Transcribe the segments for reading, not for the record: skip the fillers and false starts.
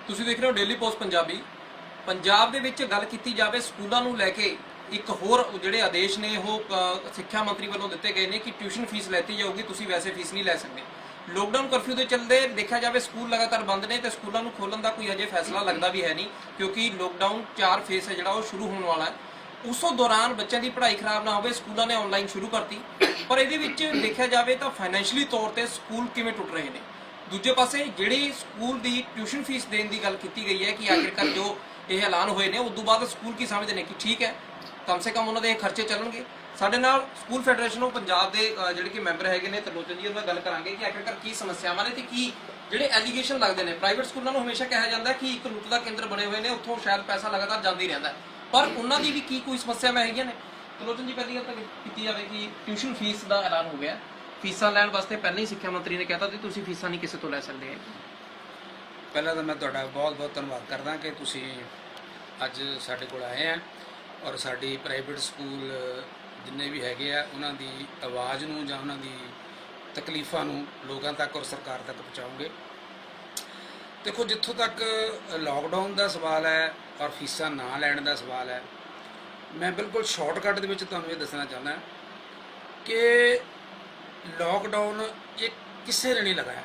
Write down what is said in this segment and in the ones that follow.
ਤੁਸੀਂ ਦੇਖ ਰਹੇ ਹੋ ਡੇਲੀ ਪੋਸਟ ਪੰਜਾਬੀ। ਪੰਜਾਬ ਦੇ ਵਿੱਚ ਗੱਲ ਕੀਤੀ ਜਾਵੇ ਸਕੂਲਾਂ ਨੂੰ ਲੈ ਕੇ ਇੱਕ ਹੋਰ ਜਿਹੜੇ ਆਦੇਸ਼ ਨੇ ਉਹ ਸਿੱਖਿਆ ਮੰਤਰੀ ਵੱਲੋਂ ਦਿੱਤੇ ਗਏ ਨੇ ਕਿ ਟਿਊਸ਼ਨ ਫੀਸ ਲੈਤੀ ਜਾਊਗੀ, ਤੁਸੀਂ ਵੈਸੇ ਫੀਸ ਨਹੀਂ ਲੈ ਸਕਦੇ। ਲੋਕਡਾਊਨ ਕਰਫਿਊ ਦੇ ਚੱਲਦੇ ਦੇਖਿਆ ਜਾਵੇ ਸਕੂਲ ਲਗਾਤਾਰ ਬੰਦ ਨੇ ਤੇ ਸਕੂਲਾਂ ਨੂੰ ਖੋਲਣ ਦਾ ਕੋਈ ਅਜੇ ਫੈਸਲਾ ਲੱਗਦਾ ਵੀ ਹੈ ਨਹੀਂ, ਕਿਉਂਕਿ ਲੋਕਡਾਊਨ 4 ਫੇਸ ਹੈ ਜਿਹੜਾ ਉਹ ਸ਼ੁਰੂ ਹੋਣ ਵਾਲਾ ਹੈ। ਉਸੋਂ ਦੌਰਾਨ ਬੱਚਿਆਂ ਦੀ ਪੜ੍ਹਾਈ ਖਰਾਬ ਨਾ ਹੋਵੇ, ਸਕੂਲਾਂ ਨੇ ਆਨਲਾਈਨ ਸ਼ੁਰੂ ਕਰਤੀ, ਪਰ ਇਹਦੇ ਵਿੱਚ ਦੇਖਿਆ ਜਾਵੇ ਤਾਂ ਫਾਈਨੈਂਸ਼ੀਅਲੀ ਤੌਰ ਤੇ ਸਕੂਲ ਕਿਵੇਂ ਟੁੱਟ ਰਹੇ ਨੇ। ਦੂਜੇ ਪਾਸੇ ਜਿਹੜੀ ਸਕੂਲ ਦੀ ਟਿਊਸ਼ਨ ਫੀਸ ਦੇਣ ਦੀ ਗੱਲ ਕੀਤੀ ਗਈ ਹੈ ਕਿ ਆਖਿਰਕਾਰ ਜੋ ਇਹ ਐਲਾਨ ਹੋਏ ਨੇ ਉਸ ਤੋਂ ਬਾਅਦ ਸਕੂਲ ਕੀ ਸਮਝਦੇ ਨੇ ਕਿ ਠੀਕ ਹੈ, ਕਮ ਸੇ ਕਮ ਉਹਨਾਂ ਦੇ ਖਰਚੇ ਚੱਲਣਗੇ। ਸਾਡੇ ਨਾਲ ਸਕੂਲ ਫੈਡਰੇਸ਼ਨ ਆਫ ਪੰਜਾਬ ਦੇ ਜਿਹੜੇ ਕਿ ਮੈਂਬਰ ਹੈਗੇ ਨੇ ਤਰਲੋਚਨ ਜੀ, ਉਹਨਾਂ ਨਾਲ ਗੱਲ ਕਰਾਂਗੇ ਕਿ ਆਖਿਰਕਾਰ ਕੀ ਸਮੱਸਿਆਵਾਂ ਨੇ ਤੇ ਕੀ ਜਿਹੜੇ ਐਲੀਗੇਸ਼ਨ ਲੱਗਦੇ ਨੇ। ਪ੍ਰਾਈਵੇਟ ਸਕੂਲਾਂ ਨੂੰ ਹਮੇਸ਼ਾ ਕਿਹਾ ਜਾਂਦਾ ਕਿ ਇੱਕ ਲੁੱਟ ਦਾ ਕੇਂਦਰ ਬਣੇ ਹੋਏ ਨੇ, ਉੱਥੋਂ ਸ਼ਾਇਦ ਪੈਸਾ ਲਗਾਤਾਰ ਜਾਂਦਾ ਹੀ ਰਹਿੰਦਾ, ਪਰ ਉਹਨਾਂ ਦੀ ਵੀ ਕੀ ਕੋਈ ਸਮੱਸਿਆਵਾਂ ਹੈਗੀਆਂ ਨੇ। ਤਰਲੋਚਨ ਜੀ, ਪਹਿਲੀ ਗੱਲ ਤਾਂ ਕੀਤੀ ਜਾਵੇ ਕਿ ਟਿਊਸ਼ਨ ਫੀਸ ਦਾ ਐਲਾਨ ਹੋ ਗਿਆ, ਫੀਸਾਂ ਲੈਣ ਵਾਸਤੇ ਪਹਿਲਾਂ ਹੀ ਸਿੱਖਿਆ ਮੰਤਰੀ ਨੇ ਕਹਿਤਾ ਕਿ ਤੁਸੀਂ ਫੀਸਾਂ ਨਹੀਂ ਕਿਸੇ ਤੋਂ ਲੈ ਸਕਦੇ। ਪਹਿਲਾਂ ਤਾਂ ਮੈਂ ਤੁਹਾਡਾ ਬਹੁਤ ਬਹੁਤ ਧੰਨਵਾਦ ਕਰਦਾ ਕਿ ਤੁਸੀਂ ਅੱਜ ਸਾਡੇ ਕੋਲ ਆਏ ਆ ਔਰ ਸਾਡੀ ਪ੍ਰਾਈਵੇਟ ਸਕੂਲ ਜਿੰਨੇ ਵੀ ਹੈਗੇ ਆ ਉਹਨਾਂ ਦੀ ਆਵਾਜ਼ ਨੂੰ ਜਾਂ ਉਹਨਾਂ ਦੀ ਤਕਲੀਫਾਂ ਨੂੰ ਲੋਕਾਂ ਤੱਕ ਔਰ ਸਰਕਾਰ ਤੱਕ ਪਹੁੰਚਾਓਗੇ। ਦੇਖੋ, ਜਿੱਥੋਂ ਤੱਕ ਲਾਕਡਾਊਨ ਦਾ ਸਵਾਲ ਹੈ ਔਰ ਫੀਸਾਂ ਨਾ ਲੈਣ ਦਾ ਸਵਾਲ ਹੈ, ਮੈਂ ਬਿਲਕੁਲ ਸ਼ਾਰਟਕਟ ਦੇ ਵਿੱਚ ਤੁਹਾਨੂੰ ਇਹ ਦੱਸਣਾ ਚਾਹੁੰਦਾ ਕਿ ਲਾਕਡਾਊਨ ਇਹ ਕਿਸੇ ਨੇ ਨਹੀਂ ਲਗਾਇਆ।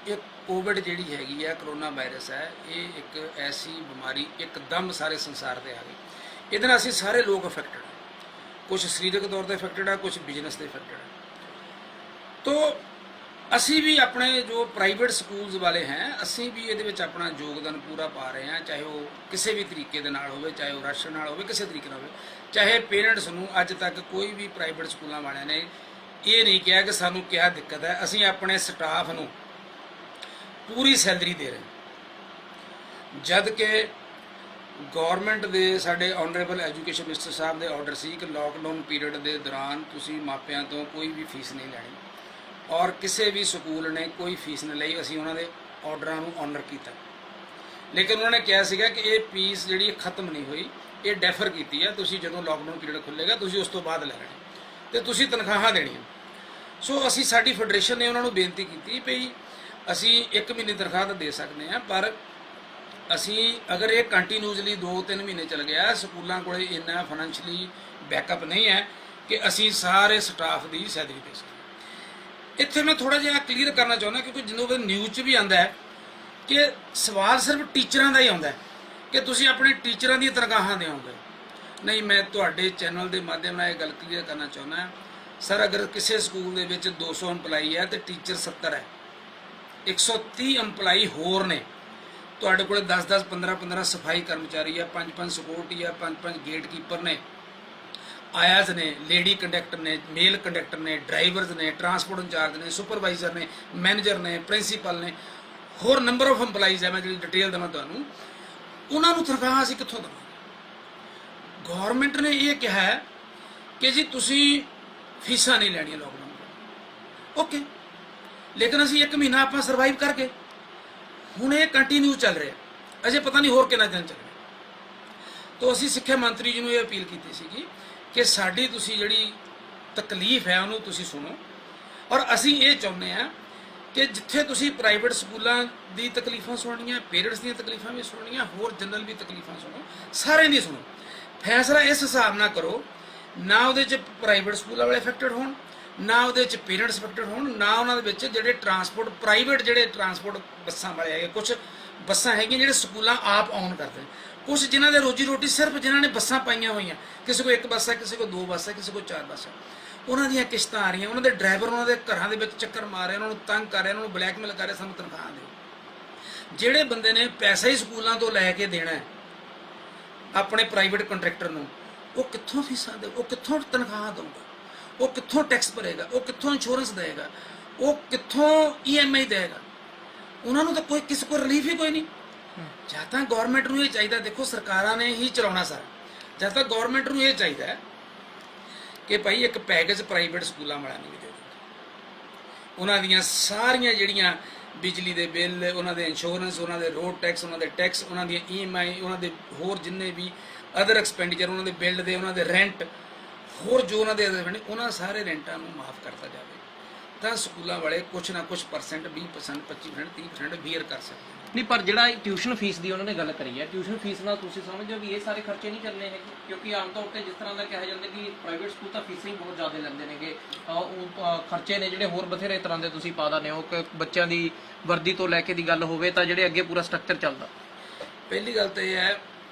ਇਹ ਕੋਵਿਡ ਜਿਹੜੀ ਹੈਗੀ ਹੈ, ਕਰੋਨਾ ਵਾਇਰਸ ਹੈ, ਇਹ ਇੱਕ ਐਸੀ ਬਿਮਾਰੀ ਇੱਕਦਮ ਸਾਰੇ ਸੰਸਾਰ ਤੇ ਆ ਗਈ। ਇਹਦੇ ਨਾਲ ਅਸੀਂ ਸਾਰੇ ਲੋਕ ਅਫੈਕਟਡ ਹਾਂ, ਕੁਝ ਸਰੀਰਕ ਤੌਰ ਤੇ ਅਫੈਕਟਡ ਹੈ, ਕੁਝ ਬਿਜ਼ਨਸ ਤੇ ਅਫੈਕਟਡ ਹੈ। ਤੋ ਅਸੀਂ ਵੀ ਆਪਣੇ ਜੋ ਪ੍ਰਾਈਵੇਟ ਸਕੂਲਸ ਵਾਲੇ ਹੈ, ਅਸੀਂ ਵੀ ਇਹਦੇ ਵਿੱਚ ਆਪਣਾ ਯੋਗਦਾਨ ਪੂਰਾ ਪਾ ਰਹੇ ਹਾਂ, ਚਾਹੇ ਉਹ ਕਿਸੇ ਵੀ ਤਰੀਕੇ ਦੇ ਨਾਲ ਹੋਵੇ, ਚਾਹੇ ਉਹ ਰਾਸ਼ਨ ਨਾਲ ਹੋਵੇ, ਕਿਸੇ ਤਰੀਕੇ ਨਾਲ ਹੋਵੇ। ਚਾਹੇ ਪੇਰੈਂਟਸ ਨੂੰ ਅੱਜ ਤੱਕ ਕੋਈ ਵੀ ਪ੍ਰਾਈਵੇਟ ਸਕੂਲਾਂ ਵਾਲਿਆਂ ਨੇ ਇਹ ਨਹੀਂ ਕਿਹਾ ਕਿ ਸਾਨੂੰ ਕਿਆ ਦਿੱਕਤ ਹੈ। ਅਸੀਂ ਆਪਣੇ ਸਟਾਫ ਨੂੰ ਪੂਰੀ ਸੈਲਰੀ ਦੇ ਰਹੇ ਹਾਂ, ਜਦ ਕਿ ਗਵਰਨਮੈਂਟ ਦੇ ਸਾਡੇ ਆਨਰੇਬਲ ਐਜੂਕੇਸ਼ਨ ਮਿਨਿਸਟਰ ਸਾਹਿਬ ਦੇ ਆਰਡਰ ਸੀ ਕਿ ਲਾਕਡਾਊਨ ਪੀਰੀਅਡ ਦੇ ਦੌਰਾਨ ਤੁਸੀਂ ਮਾਪਿਆਂ ਤੋਂ ਕੋਈ ਵੀ ਫੀਸ ਨਹੀਂ ਲੈਣੀ, ਔਰ ਕਿਸੇ ਵੀ ਸਕੂਲ ਨੇ ਕੋਈ ਫੀਸ ਨਹੀਂ ਲਈ। ਅਸੀਂ ਉਹਨਾਂ ਦੇ ਆਰਡਰਾਂ ਨੂੰ ਆਨਰ ਕੀਤਾ, ਲੇਕਿਨ ਉਹਨਾਂ ਨੇ ਕਿਹਾ ਸੀਗਾ ਕਿ ਇਹ ਫੀਸ ਜਿਹੜੀ ਖਤਮ ਨਹੀਂ ਹੋਈ, ਇਹ ਡੈਫਰ ਕੀਤੀ ਹੈ। ਤੁਸੀਂ ਜਦੋਂ ਲਾਕਡਾਊਨ ਪੀਰੀਅਡ ਖੁੱਲ੍ਹੇਗਾ ਤੁਸੀਂ ਉਸ ਤੋਂ ਬਾਅਦ ਲੈ ਲੈਣੀ ਤੇ ਤੁਸੀਂ ਤਨਖਾਹਾਂ ਦੇਣੀਆਂ। ਸੋ ਅਸੀਂ ਸਾਡੀ ਫੈਡਰੇਸ਼ਨ ਨੇ ਉਹਨਾਂ ਨੂੰ ਬੇਨਤੀ ਕੀਤੀ ਵੀ ਅਸੀਂ 1 ਮਹੀਨੇ ਤਨਖਾਹ ਤਾਂ ਦੇ ਸਕਦੇ ਹਾਂ, ਪਰ ਅਸੀਂ ਅਗਰ ਇਹ ਕੰਟੀਨਿਊਸਲੀ 2-3 ਮਹੀਨੇ ਚੱਲ ਗਿਆ, ਸਕੂਲਾਂ ਕੋਲੇ ਇੰਨਾ ਫਾਈਨੈਂਸ਼ੀਅਲੀ ਬੈਕਅਪ ਨਹੀਂ ਹੈ ਕਿ ਅਸੀਂ ਸਾਰੇ ਸਟਾਫ ਦੀ ਸੈਲਰੀ ਦੇ ਸਕੀਏ। ਇੱਥੇ ਮੈਂ ਥੋੜਾ ਜਿਹਾ ਕਲੀਅਰ ਕਰਨਾ ਚਾਹੁੰਦਾ, ਕਿਉਂਕਿ ਜਦੋਂ ਨਿਊਜ਼ 'ਚ ਵੀ ਆਉਂਦਾ ਹੈ ਕਿ ਸਵਾਲ ਸਿਰਫ ਟੀਚਰਾਂ ਦਾ ਹੀ ਆਉਂਦਾ ਕਿ ਤੁਸੀਂ ਆਪਣੇ ਟੀਚਰਾਂ ਦੀਆਂ ਤਨਖਾਹਾਂ ਦਿਓਗੇ। ਨਹੀਂ, ਮੈਂ ਤੁਹਾਡੇ ਚੈਨਲ ਦੇ ਮਾਧਿਅਮ ਨਾਲ ਇਹ ਗੱਲ ਕਲੀਅਰ ਕਰਨਾ ਚਾਹੁੰਦਾ ਸਰ, ਅਗਰ ਕਿਸੇ ਸਕੂਲ ਦੇ ਵਿੱਚ 200 EMPLOYE ਹੈ ਤੇ ਟੀਚਰ 70 ਹੈ, 130 EMPLOYE ਹੋਰ ਨੇ, ਤੁਹਾਡੇ ਕੋਲ 10-10, 15-15 ਸਫਾਈ ਕਰਮਚਾਰੀ ਆ, 5-5 ਸਿਕਿਉਰਿਟੀ ਆ, 5-5 ਗੇਟ ਕੀਪਰ ਨੇ, ਆਇਆਜ਼ ਨੇ, ਲੇਡੀ ਕੰਡਕਟਰ ਨੇ, ਮੇਲ ਕੰਡਕਟਰ ਨੇ, ਡਰਾਈਵਰਸ ਨੇ, ਟਰਾਂਸਪੋਰਟ ਇੰਚਾਰਜ ਨੇ, ਸੁਪਰਵਾਈਜ਼ਰ ਨੇ, ਮੈਨੇਜਰ ਨੇ, ਪ੍ਰਿੰਸੀਪਲ ਨੇ, ਹੋਰ ਨੰਬਰ ਆਫ EMPLOYES ਹੈ। ਮੈਂ ਜਿਹੜੀ ਡਿਟੇਲ ਦੇਵਾਂ ਤੁਹਾਨੂੰ, ਉਹਨਾਂ ਨੂੰ ਤਨਖਾਹਾਂ ਅਸੀਂ ਕਿੱਥੋਂ ਦੇਵਾਂਗੇ? ਗੌਰਮੈਂਟ ਨੇ ਇਹ ਕਿਹਾ ਕਿ ਜੀ ਤੁਸੀਂ ਫੀਸਾਂ ਨਹੀਂ ਲੈਣੀਆਂ ਲਾਕਡਾਊਨ, ਓਕੇ, ਲੇਕਿਨ ਅਸੀਂ 1 ਮਹੀਨਾ ਆਪਾਂ ਸਰਵਾਈਵ ਕਰ ਗਏ। ਹੁਣ ਇਹ ਕੰਟੀਨਿਊ ਚੱਲ ਰਿਹਾ, ਅਜੇ ਪਤਾ ਨਹੀਂ ਹੋਰ ਕਿੰਨਾ ਦਿਨ ਚੱਲਣਾ। ਤਾਂ ਅਸੀਂ ਸਿੱਖਿਆ ਮੰਤਰੀ ਜੀ ਨੂੰ ਇਹ ਅਪੀਲ ਕੀਤੀ ਸੀਗੀ ਕਿ ਸਾਡੀ ਤੁਸੀਂ ਜਿਹੜੀ ਤਕਲੀਫ ਹੈ ਉਹਨੂੰ ਤੁਸੀਂ ਸੁਣੋ, ਔਰ ਅਸੀਂ ਇਹ ਚਾਹੁੰਦੇ ਹਾਂ ਕਿ ਜਿੱਥੇ ਤੁਸੀਂ ਪ੍ਰਾਈਵੇਟ ਸਕੂਲਾਂ ਦੀ ਤਕਲੀਫਾਂ ਸੁਣਨੀਆਂ, ਪੇਰੈਂਟਸ ਦੀਆਂ ਤਕਲੀਫਾਂ ਵੀ ਸੁਣਨੀਆਂ, ਹੋਰ ਜਨਰਲ ਵੀ ਤਕਲੀਫਾਂ ਸੁਣੋ, ਸਾਰਿਆਂ ਦੀ ਸੁਣੋ। ਫੈਸਲਾ ਇਸ ਹਿਸਾਬ ਨਾਲ ਕਰੋ, ਨਾ ਉਹਦੇ 'ਚ ਪ੍ਰਾਈਵੇਟ ਸਕੂਲਾਂ ਵਾਲੇ ਅਫੈਕਟਡ ਹੋਣ, ਨਾ ਉਹਦੇ 'ਚ ਪੇਰੈਂਟਸ ਅਫੈਕਟਡ ਹੋਣ, ਨਾ ਉਹਨਾਂ ਦੇ ਵਿੱਚ ਜਿਹੜੇ ਟਰਾਂਸਪੋਰਟ ਪ੍ਰਾਈਵੇਟ ਜਿਹੜੇ ਟਰਾਂਸਪੋਰਟ ਬੱਸਾਂ ਵਾਲੇ ਹੈਗੇ। ਕੁਝ ਬੱਸਾਂ ਹੈਗੀਆਂ ਜਿਹੜੇ ਸਕੂਲਾਂ ਆਪ ਔਨ ਕਰਦੇ, ਕੁਝ ਜਿਨ੍ਹਾਂ ਦੇ ਰੋਜੀ ਰੋਟੀ ਸਿਰਫ ਜਿਨ੍ਹਾਂ ਨੇ ਬੱਸਾਂ ਪਾਈਆਂ ਹੋਈਆਂ, ਕਿਸੇ ਕੋਲ 1 ਬੱਸ ਹੈ, ਕਿਸੇ ਕੋਲ 2 ਬੱਸ ਹੈ, ਕਿਸੇ ਕੋਲ 4 ਬੱਸ ਹੈ, ਉਹਨਾਂ ਦੀਆਂ ਕਿਸ਼ਤਾਂ ਆ ਰਹੀਆਂ, ਉਹਨਾਂ ਦੇ ਡਰਾਈਵਰ ਉਹਨਾਂ ਦੇ ਘਰਾਂ ਦੇ ਵਿੱਚ ਚੱਕਰ ਮਾਰ ਰਹੇ, ਉਹਨਾਂ ਨੂੰ ਤੰਗ ਕਰ ਰਹੇ, ਉਹਨਾਂ ਨੂੰ ਬਲੈਕਮੇਲ ਕਰ ਰਹੇ, ਸਾਨੂੰ ਤਨਖਾਹ ਦਿਓ। ਜਿਹੜੇ ਬੰਦੇ ਨੇ ਪੈਸਾ ਹੀ ਸਕੂਲਾਂ ਤੋਂ ਲੈ ਕੇ ਦੇਣਾ ਆਪਣੇ ਪ੍ਰਾਈਵੇਟ ਕੰਟਰੈਕਟਰ ਨੂੰ, ਉਹ ਕਿੱਥੋਂ ਫੀਸਾਂ ਦੇ, ਉਹ ਕਿੱਥੋਂ ਤਨਖਾਹ ਦੇਊਗਾ, ਉਹ ਕਿੱਥੋਂ ਟੈਕਸ ਭਰੇਗਾ, ਉਹ ਕਿੱਥੋਂ ਇੰਸ਼ੋਰੈਂਸ ਦੇਵੇਗਾ, ਉਹ ਕਿੱਥੋਂ EMI ਦੇਵੇਗਾ? ਉਹਨਾਂ ਨੂੰ ਤਾਂ ਕੋਈ ਕਿਸੇ ਕੋਲ ਰਿਲੀਫ ਹੀ ਕੋਈ ਨਹੀਂ। ਜਾਂ ਤਾਂ ਗੌਰਮੈਂਟ ਨੂੰ ਇਹ ਚਾਹੀਦਾ, ਦੇਖੋ ਸਰਕਾਰਾਂ ਨੇ ਹੀ ਚਲਾਉਣਾ ਸਾਰਾ, ਜਾਂ ਤਾਂ ਗੌਰਮੈਂਟ ਨੂੰ ਇਹ ਚਾਹੀਦਾ ਕਿ ਭਾਈ ਇੱਕ ਪੈਕੇਜ ਪ੍ਰਾਈਵੇਟ ਸਕੂਲਾਂ ਵਾਲਿਆਂ ਨੂੰ ਵੀ ਦੇ ਦਿਓ। ਉਹਨਾਂ ਦੀਆਂ ਸਾਰੀਆਂ ਜਿਹੜੀਆਂ ਬਿਜਲੀ ਦੇ ਬਿੱਲ, ਉਹਨਾਂ ਦੇ ਇੰਸ਼ੋਰੈਂਸ, ਉਹਨਾਂ ਦੇ ਰੋਡ ਟੈਕਸ, ਉਹਨਾਂ ਦੇ ਟੈਕਸ, ਉਹਨਾਂ ਦੀਆਂ EMI, ਉਹਨਾਂ ਦੇ ਹੋਰ ਜਿੰਨੇ ਵੀ ਅਦਰ ਐਕਸਪੈਂਡੀਚਰ, ਉਹਨਾਂ ਦੇ ਬਿੱਲ ਦੇ, ਉਹਨਾਂ ਦੇ ਰੈਂਟ, ਹੋਰ ਜੋ ਉਹਨਾਂ ਦੇ ਉਹਨਾਂ ਸਾਰੇ ਰੈਂਟਾਂ ਨੂੰ ਮਾਫ ਕਰਤਾ ਜਾਵੇ ਤਾਂ ਸਕੂਲਾਂ ਵਾਲੇ ਕੁਛ ਨਾ ਕੁਛ ਪਰਸੈਂਟ 20% 25% 30% ਬੀਅਰ ਕਰ ਸਕਦੇ ਨੇ। ਨਹੀਂ, ਪਰ ਜਿਹੜਾ ਟਿਊਸ਼ਨ ਫੀਸ ਦੀ ਉਹਨਾਂ ਨੇ ਗੱਲ ਕਰੀ ਹੈ, ਟਿਊਸ਼ਨ ਫੀਸ ਨਾਲ ਤੁਸੀਂ ਸਮਝਦੇ ਹੋ ਵੀ ਇਹ ਸਾਰੇ ਖਰਚੇ ਨਹੀਂ ਚੱਲਣੇ ਹੈਗੇ? ਕਿਉਂਕਿ ਆਮ ਤੌਰ ਤੇ ਜਿਸ ਤਰ੍ਹਾਂ ਦਾ ਕਿਹਾ ਜਾਂਦਾ ਕਿ ਪ੍ਰਾਈਵੇਟ ਸਕੂਲ ਤਾਂ ਫੀਸਾਂ ਹੀ ਬਹੁਤ ਜ਼ਿਆਦਾ ਲੈਂਦੇ ਨੇਗੇ, ਉਹ ਖਰਚੇ ਨੇ ਜਿਹੜੇ ਹੋਰ ਬਥੇਰੇ ਤਰ੍ਹਾਂ ਦੇ ਤੁਸੀਂ ਪਾ ਦਿੰਦੇ ਹੋ ਕਿ ਬੱਚਿਆਂ ਦੀ ਵਰਦੀ ਤੋਂ ਲੈ ਕੇ ਦੀ ਗੱਲ ਹੋਵੇ ਤਾਂ ਜਿਹੜੇ ਅੱਗੇ ਪੂਰਾ ਸਟਰਕਚਰ ਚੱਲਦਾ। ਪਹਿਲੀ ਗੱਲ ਤਾਂ ਇਹ ਹੈ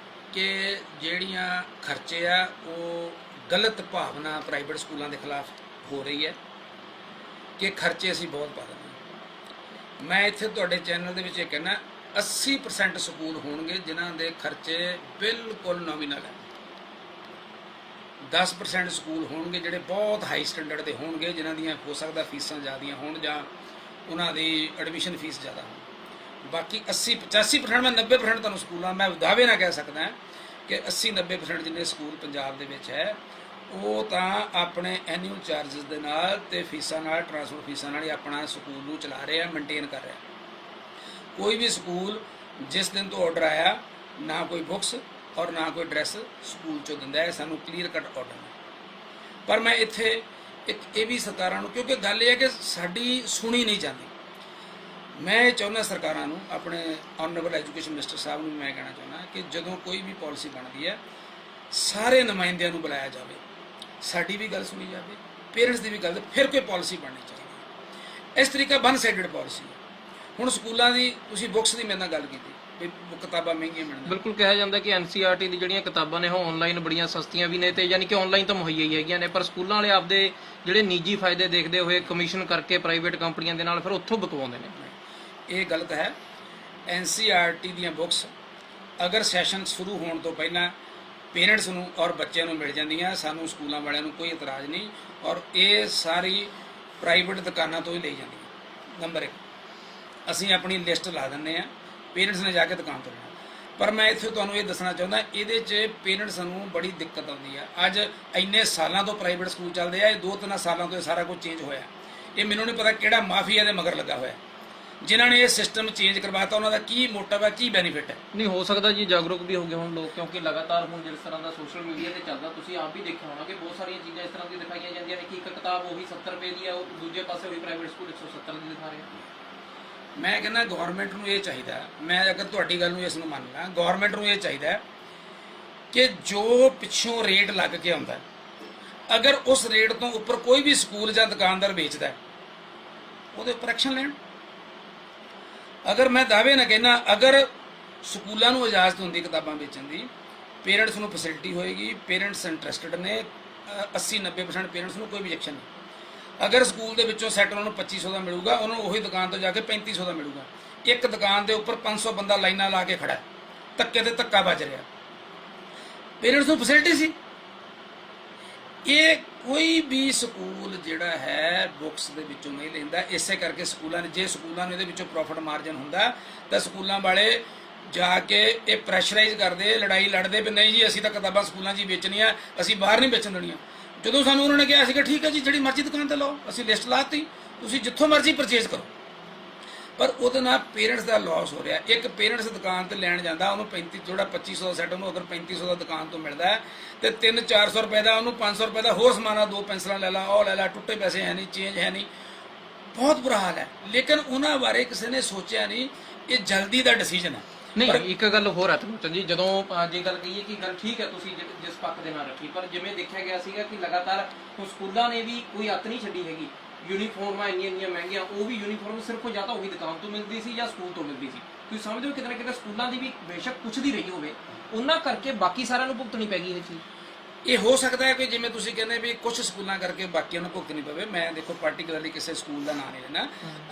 ਕਿ ਜਿਹੜੀਆਂ ਖਰਚੇ ਆ ਉਹ ਗਲਤ ਭਾਵਨਾ ਪ੍ਰਾਈਵੇਟ ਸਕੂਲਾਂ ਦੇ ਖਿਲਾਫ ਹੋ ਰਹੀ ਹੈ ਕਿ ਖਰਚੇ ਅਸੀਂ ਬਹੁਤ ਪਾ ਦਿੰਦੇ ਹਾਂ। ਮੈਂ ਇੱਥੇ ਤੁਹਾਡੇ ਚੈਨਲ ਦੇ ਵਿੱਚ ਇਹ ਕਹਿਣਾ 80% ਸਕੂਲ ਹੋਣਗੇ ਜਿਨ੍ਹਾਂ ਦੇ ਖਰਚੇ ਬਿਲਕੁਲ ਨੋਮੀਨਲ ਹੈ। 10% ਸਕੂਲ ਹੋਣਗੇ ਜਿਹੜੇ ਬਹੁਤ ਹਾਈ ਸਟੈਂਡਰਡ ਦੇ ਹੋਣਗੇ, ਜਿਨ੍ਹਾਂ ਦੀਆਂ ਹੋ ਸਕਦਾ ਫੀਸਾਂ ਜ਼ਿਆਦੀਆਂ ਹੋਣ ਜਾਂ ਉਹਨਾਂ ਦੀ ਐਡਮਿਸ਼ਨ ਫੀਸ ਜ਼ਿਆਦਾ ਹੋਣ। ਬਾਕੀ 80-85% ਮੈਂ 90% ਤੁਹਾਨੂੰ ਸਕੂਲਾਂ ਮੈਂ ਦਾਅਵੇ ਨਾਲ ਕਹਿ ਸਕਦਾ ਕਿ 80-90% ਜਿੰਨੇ ਸਕੂਲ ਪੰਜਾਬ ਦੇ ਵਿੱਚ ਹੈ ਉਹ ਤਾਂ ਆਪਣੇ ਐਨੂਅਲ ਚਾਰजेस ਦੇ ਨਾਲ ਤੇ ਫੀਸਾਂ ਨਾਲ, ਟਰਾਂਸਪੋਰਟ ਫੀਸਾਂ ਨਾਲ ਹੀ ਆਪਣਾ ਸਕੂਲ ਨੂੰ ਚਲਾ ਰਹੇ ਆ, ਮੇਨਟੇਨ ਕਰ ਰਿਹਾ। ਕੋਈ ਵੀ ਸਕੂਲ ਜਿਸ ਦਿਨ ਤੋਂ ਆਰਡਰ ਆਇਆ ਨਾ ਕੋਈ ਬੁੱਕਸ ਔਰ ਨਾ ਕੋਈ ਡਰੈਸ ਸਕੂਲ ਚੋਂ ਦਿੰਦਾ ਹੈ, ਸਾਨੂੰ ਕਲੀਅਰ ਕੱਟ ਆਰਡਰ ਹੈ। ਪਰ ਮੈਂ ਇੱਥੇ ਇੱਕ ਇਹ ਵੀ ਸਰਕਾਰਾਂ ਨੂੰ, ਕਿਉਂਕਿ ਗੱਲ ਇਹ ਹੈ ਕਿ ਸਾਡੀ ਸੁਣੀ ਨਹੀਂ ਜਾਂਦੀ, ਮੈਂ ਇਹ ਚਾਹੁੰਦਾ ਸਰਕਾਰਾਂ ਨੂੰ, ਆਪਣੇ ਆਨਰੇਬਲ ਐਜੂਕੇਸ਼ਨ ਮਿਨਿਸਟਰ ਸਾਹਿਬ ਨੂੰ ਮੈਂ ਕਹਿਣਾ ਚਾਹੁੰਦਾ ਕਿ ਜਦੋਂ ਕੋਈ ਵੀ ਪਾਲਿਸੀ ਬਣਦੀ ਹੈ ਸਾਰੇ ਨੁਮਾਇੰਦਿਆਂ ਨੂੰ ਬੁਲਾਇਆ ਜਾਵੇ, ਸਾਡੀ ਵੀ ਗੱਲ ਸੁਣੀ ਜਾਵੇ, ਪੇਰੈਂਟਸ ਦੀ ਵੀ ਗੱਲ, ਫਿਰ ਕੋਈ ਪਾਲਿਸੀ ਬਣਨੀ ਚਾਹੀਦੀ ਹੈ। ਇਸ ਤਰੀਕਾ ਵਨ ਸਾਈਡਡ ਪਾਲਿਸੀ ਹੈ। ਹੁਣ ਸਕੂਲਾਂ ਦੀ ਤੁਸੀਂ ਬੁੱਕਸ ਦੀ ਮੇਰੇ ਨਾਲ ਗੱਲ ਕੀਤੀ ਵੀ ਕਿਤਾਬਾਂ ਮਹਿੰਗੀਆਂ ਮਿਲਦੀਆਂ। ਬਿਲਕੁਲ ਕਿਹਾ ਜਾਂਦਾ ਕਿ NCERT ਦੀ ਜਿਹੜੀਆਂ ਕਿਤਾਬਾਂ ਨੇ ਉਹ ਆਨਲਾਈਨ ਬੜੀਆਂ ਸਸਤੀਆਂ ਵੀ ਨੇ ਤੇ ਯਾਨੀ ਕਿ ਆਨਲਾਈਨ ਤਾਂ ਮੁਹੱਈਆ ਹੀ ਹੈਗੀਆਂ ਨੇ, ਪਰ ਸਕੂਲਾਂ ਵਾਲੇ ਆਪਦੇ ਜਿਹੜੇ ਨਿੱਜੀ ਫਾਇਦੇ ਦੇਖਦੇ ਹੋਏ ਕਮਿਸ਼ਨ ਕਰਕੇ ਪ੍ਰਾਈਵੇਟ ਕੰਪਨੀਆਂ ਦੇ ਨਾਲ ਫਿਰ ਉੱਥੋਂ ਬਕਵਾਉਂਦੇ ਨੇ। ਇਹ ਗਲਤ ਹੈ। NCERT ਦੀਆਂ ਬੁੱਕਸ ਅਗਰ ਸੈਸ਼ਨ ਸ਼ੁਰੂ ਹੋਣ ਤੋਂ ਪਹਿਲਾਂ ਪੇਰੈਂਟਸ ਨੂੰ ਔਰ ਬੱਚਿਆਂ ਨੂੰ ਮਿਲ ਜਾਂਦੀਆਂ, ਸਾਨੂੰ ਸਕੂਲਾਂ ਵਾਲਿਆਂ ਨੂੰ ਕੋਈ ਇਤਰਾਜ਼ ਨਹੀਂ, ਔਰ ਇਹ ਸਾਰੀ ਪ੍ਰਾਈਵੇਟ ਦੁਕਾਨਾਂ ਤੋਂ ਹੀ ਲਈ ਜਾਂਦੀਆਂ। ਨੰਬਰ 1 ਅਸੀਂ ਆਪਣੀ ਲਿਸਟ ਲਾ ਦਿੰਦੇ ਹਾਂ, ਪੇਰੈਂਟਸ ਨੇ ਜਾ ਕੇ ਦੁਕਾਨ ਤੋਂ ਲੈਣਾ। ਪਰ ਮੈਂ ਇੱਥੇ ਤੁਹਾਨੂੰ ਇਹ ਦੱਸਣਾ ਚਾਹੁੰਦਾ ਇਹਦੇ 'ਚ ਪੇਰੈਂਟਸ ਨੂੰ ਬੜੀ ਦਿੱਕਤ ਆਉਂਦੀ ਆ। ਅੱਜ ਇੰਨੇ ਸਾਲਾਂ ਤੋਂ ਪ੍ਰਾਈਵੇਟ ਸਕੂਲ ਚੱਲਦੇ ਆ, ਇਹ 2-3 ਸਾਲਾਂ ਤੋਂ ਇਹ ਸਾਰਾ ਕੁਝ ਚੇਂਜ ਹੋਇਆ। ਇਹ ਮੈਨੂੰ ਨਹੀਂ ਪਤਾ ਕਿਹੜਾ ਮਾਫੀਆ ਦੇ ਮਗਰ ਲੱਗਾ ਹੋਇਆ ਜਿਨ੍ਹਾਂ ਨੇ ਇਹ ਸਿਸਟਮ ਚੇਂਜ ਕਰਵਾਤਾ, ਉਹਨਾਂ ਦਾ ਕੀ ਮੋਟਿਵ ਹੈ, ਕੀ ਬੈਨੀਫਿਟ ਹੈ। ਨਹੀਂ ਹੋ ਸਕਦਾ ਜੀ ਜਾਗਰੂਕ ਵੀ ਹੋ ਗਏ ਹੁਣ ਲੋਕ, ਕਿਉਂਕਿ ਲਗਾਤਾਰ ਹੁਣ ਜਿਸ ਤਰ੍ਹਾਂ ਦਾ ਸੋਸ਼ਲ ਮੀਡੀਆ ਤੇ ਚੱਲਦਾ, ਤੁਸੀਂ ਆਪ ਵੀ ਦੇਖਿਆ ਹੋਣਾ ਕਿ ਬਹੁਤ ਸਾਰੀਆਂ ਚੀਜ਼ਾਂ ਇਸ ਤਰ੍ਹਾਂ ਦੀਆਂ ਦਿਖਾਈਆਂ ਜਾਂਦੀਆਂ ਨੇ ਕਿ ਇੱਕ ਕਿਤਾਬ ਉਹੀ 70 ਰੁਪਏ ਦੀ ਹੈ, ਉਹ ਦੂਜੇ ਪਾਸੇ ਉਹੀ ਪ੍ਰਾਈਵੇਟ ਸਕੂਲ 170 ਦੀ ਦਿਖਾ ਰਹੇ ਆ। ਮੈਂ ਕਹਿੰਦਾ ਗਵਰਨਮੈਂਟ ਨੂੰ ਇਹ ਚਾਹੀਦਾ, ਮੈਂ ਅਗਰ ਤੁਹਾਡੀ ਗੱਲ ਨੂੰ ਇਸ ਨੂੰ ਮੰਨ ਲਾਂ, ਗਵਰਨਮੈਂਟ ਨੂੰ ਇਹ ਚਾਹੀਦਾ ਕਿ ਜੋ ਪਿੱਛੋਂ ਰੇਟ ਲੱਗ ਕੇ ਆਉਂਦਾ, ਅਗਰ ਉਸ ਰੇਟ ਤੋਂ ਉੱਪਰ ਕੋਈ ਵੀ ਸਕੂਲ ਜਾਂ ਦੁਕਾਨਦਾਰ ਵੇਚਦਾ ਉਹਦੇ ਉੱਪਰ ਐਕਸ਼ਨ ਲੈਣ। ਅਗਰ ਮੈਂ ਦਾਅਵੇ ਨਾ ਕਹਿਣਾ, ਅਗਰ ਸਕੂਲਾਂ ਨੂੰ ਇਜਾਜ਼ਤ ਹੁੰਦੀ ਕਿਤਾਬਾਂ ਵੇਚਣ ਦੀ, ਪੇਰੈਂਟਸ ਨੂੰ ਫੈਸਿਲਿਟੀ ਹੋਏਗੀ, ਪੇਰੈਂਟਸ ਇੰਟਰਸਟਿਡ ਨੇ, 80-90% ਪੇਰੈਂਟਸ ਨੂੰ ਕੋਈ objection ਨਹੀਂ। ਅਗਰ ਸਕੂਲ ਦੇ ਵਿੱਚੋਂ ਸੈੱਟ ਉਹਨਾਂ ਨੂੰ 2500 ਦਾ ਮਿਲੂਗਾ, ਉਹਨਾਂ ਨੂੰ ਉਹੀ ਦੁਕਾਨ ਤੋਂ ਜਾ ਕੇ 3500 ਦਾ ਮਿਲੂਗਾ। ਇੱਕ ਦੁਕਾਨ ਦੇ ਉੱਪਰ 500 ਬੰਦਾ ਲਾਈਨਾਂ ਲਾ ਕੇ ਖੜਾ, ਧੱਕੇ ਤੇ ਧੱਕਾ ਵੱਜ ਰਿਹਾ, ਪੇਰੈਂਟਸ ਨੂੰ ਫੈਸਿਲਿਟੀ ਸੀ। ਇਹ ਕੋਈ ਵੀ ਸਕੂਲ ਜਿਹੜਾ ਹੈ ਬੁੱਕਸ ਦੇ ਵਿੱਚੋਂ ਨਹੀਂ ਲੈਂਦਾ। ਇਸੇ ਕਰਕੇ ਸਕੂਲਾਂ ਨੇ, ਜੇ ਸਕੂਲਾਂ ਨੂੰ ਇਹਦੇ ਵਿੱਚੋਂ ਪ੍ਰੋਫਿਟ ਮਾਰਜਨ ਹੁੰਦਾ ਤਾਂ ਸਕੂਲਾਂ ਵਾਲੇ ਜਾ ਕੇ ਇਹ ਪ੍ਰੈਸ਼ਰਾਈਜ਼ ਕਰਦੇ, ਲੜਾਈ ਲੜਦੇ ਵੀ ਨਹੀਂ ਜੀ ਅਸੀਂ ਤਾਂ ਕਿਤਾਬਾਂ ਸਕੂਲਾਂ 'ਚ ਹੀ ਵੇਚਣੀਆਂ, ਅਸੀਂ ਬਾਹਰ ਨਹੀਂ ਵੇਚਣ ਦੇਣੀਆਂ। ਜਦੋਂ ਸਾਨੂੰ ਉਹਨਾਂ ਨੇ ਕਿਹਾ ਸੀਗਾ ਠੀਕ ਹੈ ਜੀ ਜਿਹੜੀ ਮਰਜ਼ੀ ਦੁਕਾਨ ਤੇ ਲਾਓ, ਅਸੀਂ ਲਿਸਟ ਲਾਤੀ, ਤੁਸੀਂ ਜਿੱਥੋਂ ਮਰਜ਼ੀ ਪਰਚੇਜ਼ ਕਰੋ, ਪਰ ਉਹਦੇ ਨਾਲ ਪੇਰੈਂਟਸ ਦਾ ਲਾਸ ਹੋ ਰਿਹਾ। ਇੱਕ ਪੇਰੈਂਟਸ ਦੁਕਾਨ ਤੇ ਲੈਣ ਜਾਂਦਾ, ਉਹਨੂੰ 2500 ਦਾ ਸੈੱਟ, ਉਹਨੂੰ ਅਗਰ 3500 ਦਾ ਦੁਕਾਨ ਤੋਂ ਮਿਲਦਾ ਤੇ 300-400 ਰੁਪਏ ਦਾ, ਉਹਨੂੰ 500 ਰੁਪਏ ਦਾ ਹੋਰ ਸਮਾਨ ਆ, 2 ਪੈਨਸਲਾਂ ਲੈ ਲਾ, ਉਹ ਲੈ ਲਾ, ਟੁੱਟੇ ਪੈਸੇ ਹੈ ਨਹੀਂ, ਚੇਂਜ ਹੈ ਨਹੀਂ, ਬਹੁਤ ਬੁਰਾ ਹਾਲ ਹੈ। ਲੇਕਿਨ ਉਹਨਾਂ ਬਾਰੇ ਕਿਸੇ ਨੇ ਸੋਚਿਆ ਨਹੀਂ, ਇਹ ਜਲਦੀ ਦਾ ਡਿਸੀਜਨ ਹੈ। ਨਹੀਂ, ਇੱਕ ਗੱਲ ਹੋਰ ਹੈ ਤਮੋਚਨ ਜੀ, ਜਦੋਂ ਜੇ ਗੱਲ ਕਹੀਏ ਕਿ ਗੱਲ ਠੀਕ ਹੈ ਤੁਸੀਂ ਜਿਸ ਪੱਖ ਦੇ ਨਾਲ ਰੱਖੀ, ਪਰ ਜਿਵੇਂ ਦੇਖਿਆ ਗਿਆ ਸੀਗਾ ਕਿ ਲਗਾਤਾਰ ਸਕੂਲਾਂ ਨੇ ਵੀ ਕੋਈ ਅੱਤ ਨਹੀਂ ਛੱਡੀ ਹੈਗੀ। ਯੂਨੀਫਾਰਮਾਂ ਇੰਨੀਆਂ ਮਹਿੰਗੀਆਂ, ਉਹ ਵੀ ਯੂਨੀਫਾਰਮ ਸਿਰਫ ਜਾਂ ਤਾਂ ਉਹੀ ਦੁਕਾਨ ਤੋਂ ਮਿਲਦੀ ਸੀ ਜਾਂ ਸਕੂਲ ਤੋਂ ਮਿਲਦੀ ਸੀ। ਤੁਸੀਂ ਸਮਝਦੇ ਹੋ ਕਿਤੇ ਨਾ ਕਿਤੇ ਸਕੂਲਾਂ ਦੀ ਵੀ ਬੇਸ਼ੱਕ ਕੁਛ ਦੀ ਰਹੀ ਹੋਵੇ, ਉਹਨਾਂ ਕਰਕੇ ਬਾਕੀ ਸਾਰਿਆਂ ਨੂੰ ਭੁਗਤਣੀ ਪੈ ਗਈ ਇਹ ਚੀਜ਼। ਇਹ ਹੋ ਸਕਦਾ ਹੈ ਕਿ ਜਿਵੇਂ ਤੁਸੀਂ ਕਹਿੰਦੇ ਵੀ ਕੁਝ ਸਕੂਲਾਂ ਕਰਕੇ ਬਾਕੀਆਂ ਨੂੰ ਭੁਗਤਣੀ ਪਵੇ। ਮੈਂ ਦੇਖੋ ਪਾਰਟੀਕੂਲਰਲੀ ਕਿਸੇ ਸਕੂਲ ਦਾ ਨਾਂ ਨਹੀਂ ਲੈਣਾ।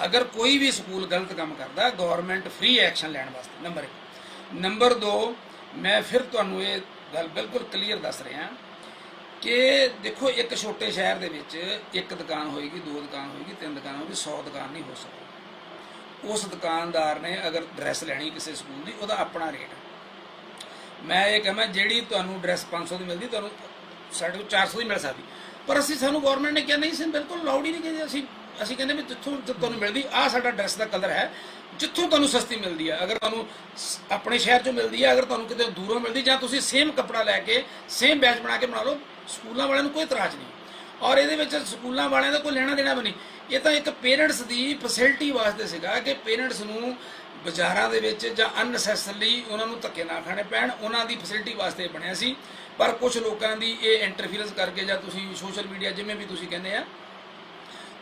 ਅਗਰ ਕੋਈ ਵੀ ਸਕੂਲ ਗਲਤ ਕੰਮ ਕਰਦਾ, ਗਵਰਨਮੈਂਟ ਫ੍ਰੀ ਐਕਸ਼ਨ ਲੈਣ ਵਾਸਤੇ, ਨੰਬਰ 1। ਨੰਬਰ 2, ਮੈਂ ਫਿਰ ਤੁਹਾਨੂੰ ਇਹ ਗੱਲ ਬਿਲਕੁਲ ਕਲੀਅਰ ਦੱਸ ਰਿਹਾ ਕਿ ਦੇਖੋ ਇੱਕ ਛੋਟੇ ਸ਼ਹਿਰ ਦੇ ਵਿੱਚ ਇੱਕ ਦੁਕਾਨ ਹੋਏਗੀ, 2 ਦੁਕਾਨ ਹੋਏਗੀ, 3 ਦੁਕਾਨ ਹੋਏਗੀ, 100 ਦੁਕਾਨ ਨਹੀਂ ਹੋ ਸਕਦੀ। ਉਸ ਦੁਕਾਨਦਾਰ ਨੇ ਅਗਰ ਡਰੈਸ ਲੈਣੀ ਕਿਸੇ ਸਕੂਲ ਦੀ, ਉਹਦਾ ਆਪਣਾ ਰੇਟ ਹੈ। ਮੈਂ ਇਹ ਕਹਾਂ ਜਿਹੜੀ ਤੁਹਾਨੂੰ ਡਰੈਸ 500 ਦੀ ਮਿਲਦੀ, ਤੁਹਾਨੂੰ ਸਾਡੇ ਕੋਲ 400 ਦੀ ਮਿਲ ਸਕਦੀ, ਪਰ ਸਾਨੂੰ ਗਵਰਨਮੈਂਟ ਨੇ ਕਿਹਾ ਨਹੀਂ, ਅਸੀਂ ਬਿਲਕੁਲ ਲਾਊਡ ਹੀ ਨਹੀਂ ਕਹਿੰਦੇ। ਅਸੀਂ ਕਹਿੰਦੇ ਵੀ ਜਿੱਥੋਂ ਤੁਹਾਨੂੰ ਮਿਲਦੀ, ਆਹ ਸਾਡਾ ਡਰੈਸ ਦਾ ਕਲਰ ਹੈ, ਜਿੱਥੋਂ ਤੁਹਾਨੂੰ ਸਸਤੀ ਮਿਲਦੀ ਹੈ, ਅਗਰ ਤੁਹਾਨੂੰ ਆਪਣੇ ਸ਼ਹਿਰ 'ਚੋਂ ਮਿਲਦੀ ਹੈ, ਅਗਰ ਤੁਹਾਨੂੰ ਕਿਤੇ ਦੂਰੋਂ ਮਿਲਦੀ, ਜਾਂ ਤੁਸੀਂ ਸੇਮ ਕੱਪੜਾ ਲੈ ਕੇ ਸੇਮ ਬੈਚ ਬਣਾ ਕੇ ਬਣਾ ਲਓ, ਸਕੂਲਾਂ ਵਾਲਿਆਂ ਨੂੰ ਕੋਈ ਇਤਰਾਜ਼ ਨਹੀਂ। ਔਰ ਇਹਦੇ ਵਿੱਚ ਸਕੂਲਾਂ ਵਾਲਿਆਂ ਦਾ ਕੋਈ ਲੈਣਾ ਦੇਣਾ ਵੀ ਨਹੀਂ। ਇਹ ਤਾਂ ਇੱਕ ਪੇਰੈਂਟਸ ਦੀ ਫੈਸਿਲਿਟੀ ਵਾਸਤੇ ਸੀਗਾ ਕਿ ਪੇਰੈਂਟਸ ਨੂੰ ਬਾਜ਼ਾਰਾਂ ਦੇ ਵਿੱਚ ਜਾਂ ਅਨਨੈਸੈਸਰਲੀ ਉਹਨਾਂ ਨੂੰ ਧੱਕੇ ਨਾ ਖਾਣੇ ਪੈਣ, ਉਹਨਾਂ ਦੀ ਫੈਸਿਲਿਟੀ ਵਾਸਤੇ ਬਣਿਆ ਸੀ। ਪਰ ਕੁਝ ਲੋਕਾਂ ਦੀ ਇਹ ਇੰਟਰਫੀਰੈਂਸ ਕਰਕੇ, ਜਾਂ ਤੁਸੀਂ ਸੋਸ਼ਲ ਮੀਡੀਆ ਜਿਵੇਂ ਵੀ ਤੁਸੀਂ ਕਹਿੰਦੇ ਆ,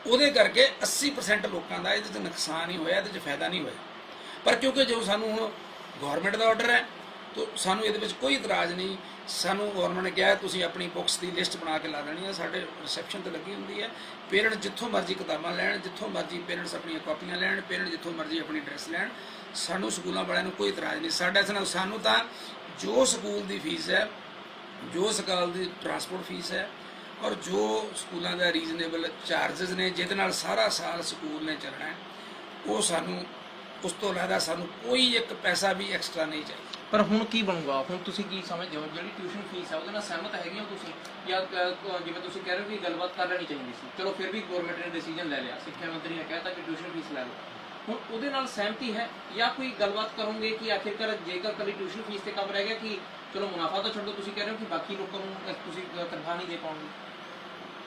ਉਹਦੇ ਕਰਕੇ 80% ਲੋਕਾਂ ਦਾ ਇਹਦੇ 'ਚ ਨੁਕਸਾਨ ਹੀ ਹੋਇਆ, ਇਹਦੇ 'ਚ ਫਾਇਦਾ ਨਹੀਂ ਹੋਇਆ। ਪਰ ਕਿਉਂਕਿ ਜੋ ਸਾਨੂੰ ਹੁਣ ਗਵਰਨਮੈਂਟ ਦਾ ਆਰਡਰ ਹੈ ਤਾਂ ਸਾਨੂੰ ਇਹਦੇ ਵਿੱਚ ਕੋਈ ਇਤਰਾਜ਼ ਨਹੀਂ। ਸਾਨੂੰ ਗਵਰਨਮੈਂਟ ਨੇ ਕਿਹਾ ਤੁਸੀਂ ਆਪਣੀ ਬੁੱਕਸ ਦੀ ਲਿਸਟ ਬਣਾ ਕੇ ਲਾ ਦੇਣੀ ਹੈ, ਸਾਡੇ ਰਿਸੈਪਸ਼ਨ ਤੇ ਲੱਗੀ ਹੁੰਦੀ ਹੈ। ਪੇਰੈਂਟਸ ਜਿੱਥੋਂ ਮਰਜ਼ੀ ਕਿਤਾਬਾਂ ਲੈਣ, ਜਿੱਥੋਂ ਮਰਜ਼ੀ ਪੇਰੈਂਟਸ ਆਪਣੀਆਂ ਕਾਪੀਆਂ ਲੈਣ, ਪੇਰੈਂਟਸ ਜਿੱਥੋਂ ਮਰਜ਼ੀ ਆਪਣੀ ਡਰੈਸ ਲੈਣ, ਸਾਨੂੰ ਸਕੂਲਾਂ ਵਾਲਿਆਂ ਨੂੰ ਕੋਈ ਇਤਰਾਜ਼ ਨਹੀਂ। ਸਾਨੂੰ ਤਾਂ ਜੋ ਸਕੂਲ ਦੀ ਫੀਸ ਹੈ, ਜੋ ਸਕੂਲ ਦੀ ਟਰਾਂਸਪੋਰਟ ਫੀਸ ਹੈ, ਔਰ ਜੋ ਸਕੂਲਾਂ ਦਾ ਰੀਜ਼ਨੇਬਲ ਚਾਰजेस ਨੇ ਜਿਹਦੇ ਨਾਲ ਸਾਰਾ ਸਾਲ ਸਕੂਲ ਨੇ ਚੱਲਣਾ ਹੈ, ਉਹ ਸਾਨੂੰ ਉਸ ਤੋਂ ਇਲਾਵਾ ਸਾਨੂੰ ਕੋਈ ਇੱਕ ਪੈਸਾ ਵੀ ਐਕਸਟਰਾ ਨਹੀਂ ਚਾਹੀਦਾ। ਪਰ ਹੁਣ ਕੀ ਬਣੂਗਾ? ਹੁਣ ਤੁਸੀਂ ਕੀ ਸਮਝਦੇ ਹੋ ਜਿਹੜੀ ਟਿਊਸ਼ਨ ਫੀਸ ਹੈ ਉਹਦੇ ਨਾਲ ਸਹਿਮਤ ਹੈਗੇ ਹੋ ਤੁਸੀਂ, ਜਾਂ ਜਿਵੇਂ ਤੁਸੀਂ ਕਹਿ ਰਹੇ ਹੋ ਕਿ ਗੱਲਬਾਤ ਕਰ ਲੈਣੀ ਚਾਹੀਦੀ ਸੀ, ਚਲੋ ਫਿਰ ਵੀ ਗਵਰਨਮੈਂਟ ਨੇ ਡਿਸੀਜਨ ਲੈ ਲਿਆ, ਸਿੱਖਿਆ ਮੰਤਰੀ ਨੇ ਕਹਿਤਾ ਕਿ ਟਿਊਸ਼ਨ ਫੀਸ ਲੈ ਲਓ, ਹੁਣ ਉਹਦੇ ਨਾਲ ਸਹਿਮਤੀ ਹੈ ਜਾਂ ਕੋਈ ਗੱਲਬਾਤ ਕਰੋਗੇ ਕਿ ਆਖਿਰਕਾਰ ਜੇਕਰ ਕੱਲੀ ਟਿਊਸ਼ਨ ਫੀਸ ਤੇ ਕੰਮ ਰਹਿ ਗਿਆ ਕਿ ਚਲੋ ਮੁਨਾਫਾ ਤਾਂ ਛੱਡੋ, ਤੁਸੀਂ ਕਹਿ ਰਹੇ ਹੋ ਕਿ ਬਾਕੀ ਲੋਕਾਂ ਨੂੰ ਤੁਸੀਂ ਤਨਖਾਹ ਨਹੀਂ ਦੇ ਪਾਉਂਗੇ?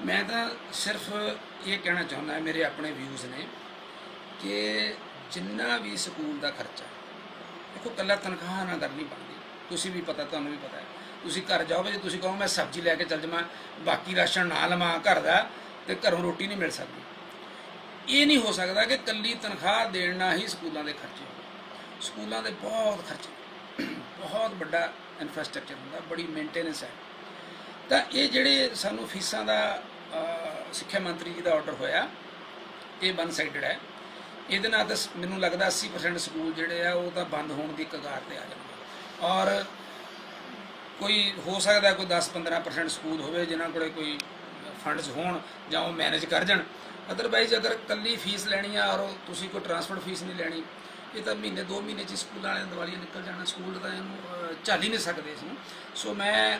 ਮੈਂ ਤਾਂ ਸਿਰਫ ਇਹ ਕਹਿਣਾ ਚਾਹੁੰਦਾ, ਮੇਰੇ ਆਪਣੇ ਵਿਊਜ਼ ਨੇ ਕਿ ਜਿੰਨਾ ਵੀ ਸਕੂਲ ਦਾ ਖਰਚਾ, ਦੇਖੋ ਇਕੱਲਾ ਤਨਖਾਹ ਨਾਲ ਗੱਲ ਨਹੀਂ ਬਣਦੀ। ਤੁਸੀਂ ਵੀ ਪਤਾ, ਤੁਹਾਨੂੰ ਵੀ ਪਤਾ ਹੈ। ਤੁਸੀਂ ਘਰ ਜਾਓਗੇ, ਜੇ ਤੁਸੀਂ ਕਹੋ ਮੈਂ ਸਬਜ਼ੀ ਲੈ ਕੇ ਚੱਲ ਜਾਵਾਂ, ਬਾਕੀ ਰਾਸ਼ਨ ਨਾ ਲਵਾਂ ਘਰ ਦਾ, ਤੇ ਘਰੋਂ ਰੋਟੀ ਨਹੀਂ ਮਿਲ ਸਕਦੀ। ਇਹ ਨਹੀਂ ਹੋ ਸਕਦਾ ਕਿ ਇਕੱਲੀ ਤਨਖਾਹ ਦੇਣ ਨਾਲ ਹੀ ਸਕੂਲਾਂ ਦੇ ਖਰਚੇ ਹੋਣ। ਸਕੂਲਾਂ ਦੇ ਬਹੁਤ ਖਰਚੇ, ਬਹੁਤ ਵੱਡਾ ਇਨਫਰਾਸਟ੍ਰਕਚਰ ਹੁੰਦਾ, ਬੜੀ ਮੇਨਟੇਨੈਂਸ ਹੈ। ਤਾਂ ਇਹ ਜਿਹੜੇ ਸਾਨੂੰ ਫੀਸਾਂ ਦਾ ਸਿੱਖਿਆ ਮੰਤਰੀ ਜੀ ਦਾ ਆਰਡਰ ਹੋਇਆ, ਇਹ ਵਨ ਸਾਈਡਡ ਹੈ। ਇਹਦੇ ਨਾਲ ਤਾਂ ਮੈਨੂੰ ਲੱਗਦਾ 80% ਸਕੂਲ ਜਿਹੜੇ ਆ ਉਹ ਤਾਂ ਬੰਦ ਹੋਣ ਦੀ ਕਗਾਰ ਤੇ ਆ ਜਾਣਗੇ। ਔਰ ਕੋਈ ਹੋ ਸਕਦਾ ਕੋਈ 10-15% ਸਕੂਲ ਹੋਵੇ ਜਿਨ੍ਹਾਂ ਕੋਲੇ ਕੋਈ ਫੰਡਸ ਹੋਣ ਜਾਂ ਉਹ ਮੈਨੇਜ ਕਰ ਜਾਣ। ਅਦਰਵਾਈਜ਼ ਅਗਰ ਇਕੱਲੀ ਫੀਸ ਲੈਣੀ ਆ ਔਰ ਤੁਸੀਂ ਕੋਈ ਟਰਾਂਸਪੋਰਟ ਫੀਸ ਨਹੀਂ ਲੈਣੀ, ਇਹ ਤਾਂ ਮਹੀਨੇ 2 ਮਹੀਨੇ 'ਚ ਸਕੂਲਾਂ ਵਾਲਿਆਂ ਦੀ ਦਿਵਾਲੀਆਂ ਨਿਕਲ ਜਾਣਾ। ਸਕੂਲ ਤਾਂ ਇਹਨੂੰ ਝੱਲ ਹੀ ਨਹੀਂ ਸਕਦੇ ਇਸ ਨੂੰ। ਸੋ ਮੈਂ